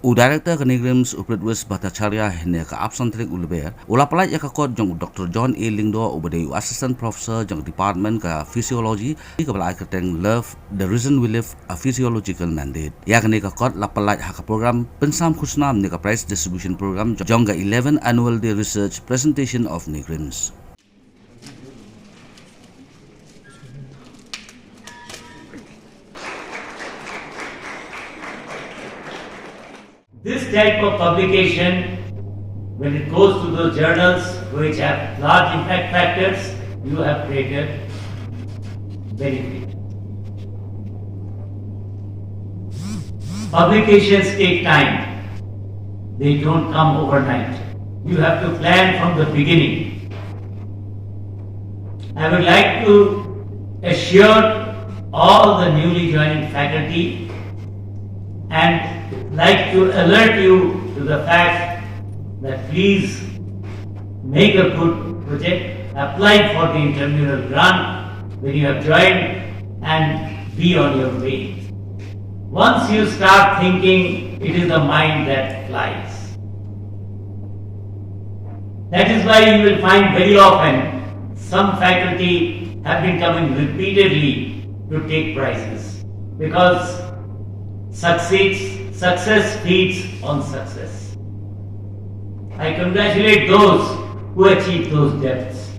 U Director Kanigrims Upredwes Bhattacharya hene ka absentrik ulber. Ula pelaj ya kakot jong Dr. John A. Lingdo ubade Assistant Professor jong Department ka Physiology di ka pelaj kateng Love the Reason We Live a Physiological Mandate. Ya kene kakot la pelaj haka program pensam khusnam ne ka prize distribution program jong ka 11 Annual Day Research Presentation of Nigrims. This type of publication, when it goes to those journals which have large impact factors, you have created benefit. Publications take time. They don't come overnight. You have to plan from the beginning. I would like to assure all the newly joining faculty and like to alert you to the fact that please make a good project, apply for the intramural grant when you have joined and be on your way. Once you start thinking, it is the mind that flies. That is why you will find very often some faculty have been coming repeatedly to take prizes because success feeds on success. I congratulate those who achieve those depths.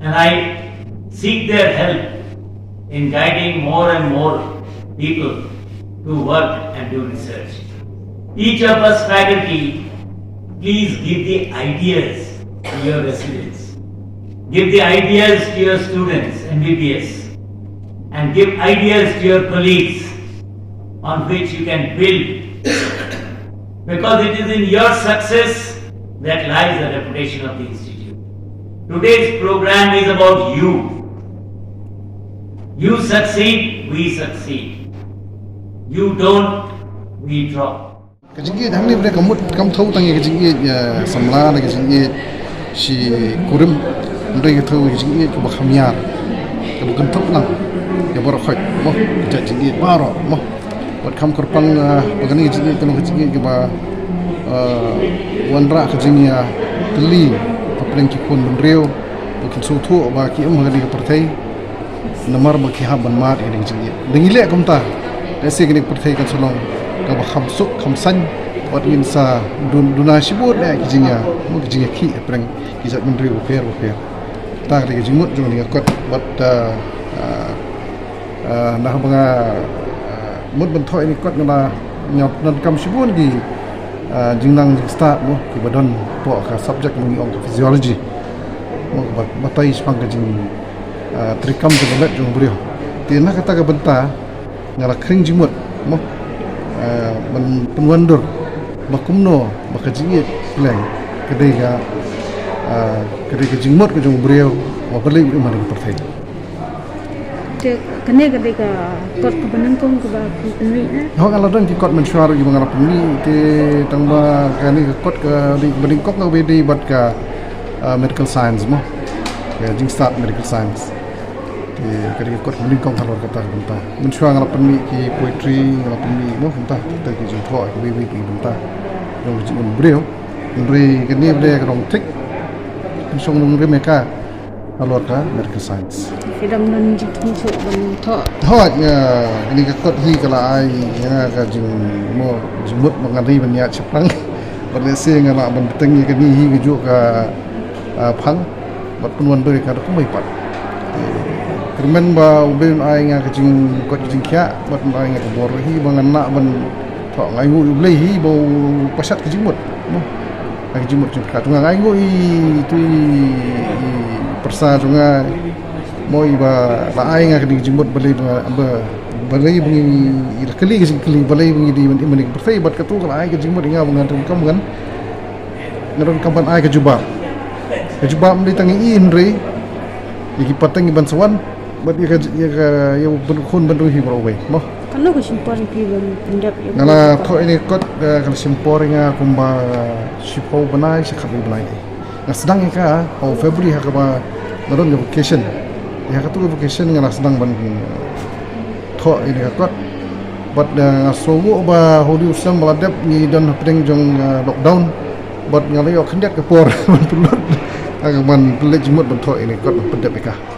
And I seek their help in guiding more and more people to work and do research. Each of us faculty, please give the ideas to your residents. Give the ideas to your students, MBBS. And give ideas to your colleagues on which you can build. Because it is in your success that lies the reputation of the institute. Today's program is about you. You succeed, we succeed. You don't, we drop. Kajingi dhamni bre kam thau tangi kajingi samla na kajingi si kurim ndai thau kajingi ko bakhamyar ko kam thau lang ya bor khoi mo kajingi baro mo wat kam korpang bagani kajingi kono kajingi ke ba wanra kajingi teli papleng ki kun reo bukan sutu ba ki am ngani ka partai namar ba ki ha ban mar ini kajingi dengile kam ta desi kini partai kan solong ka ba khamsuk khamsan wat insa duna sibur ya kijinya mo kijinya ki apreng kijat menteri ufer ta ri kijimut jo ni kot bat nah banga mut benthoi ni kot na nyot nan kam sibur gi jingnang start mo ki badon po ka subject mo ong physiology mo batai spang ka jing trikam jo let jo brio tina kata ka benta ngala kring jimut mo penwandur makumno makajingit plan kedega kedega jingmot ke jong brio wa beli mana pertai kene kedega kot kebenengkong ke ba penui ho kalau dan ki kot mensuar gi mangala penui te tangba kani kot ke di beningkok ke bedi bat ka medical science mo ya jing start medical science te kedega kot beningkong kalau kata benta mensuar ngala penui ki poetry ngala penui mo benta te ki jong tho ki wi benta yang jing brio ndri kene bre ka dong tik song nung re meka alor ka medical science sedang nan jing so ban tho hot ni ka kot hi kala ai ya ka jing mo jimut mangari ban ya chapang ban se ngala ban tengi ka ni hi ge ju ka phang bat punwan doi ka ko mai pat krimen ba uben ai nga ka jing kot jing kya bat ai nga ka bor hi bangan na ban tho ngai ngu ublei hi bo pasat ka jimut mo ka jimut ka tunga ngai ngu i tu persa tunga moi ba ai nga ka jimut balai ba balai bungi kali ka kali balai bungi di mani perfei bat ka tu ka ai ka jimut nga bungan tu kam kan ngaron kampan ai ka jubab mli tangi in re iki patang ban sawan bat ya ya ben khun ban hi bro we mo kalau ko simpor ki ban pendap ngala tho ini kot kalau simpor nga kumba sipo banai sakhabi banai nga sedang ka o February ha ka ba naron vacation ya ka tu vacation ngala sedang ban tho ini kot but somo ba hodi usam maladap ni don pedeng jong lockdown but ngalai ok hendak ke por man pelot agak man pelaj jemut bentok ini kot pedap ka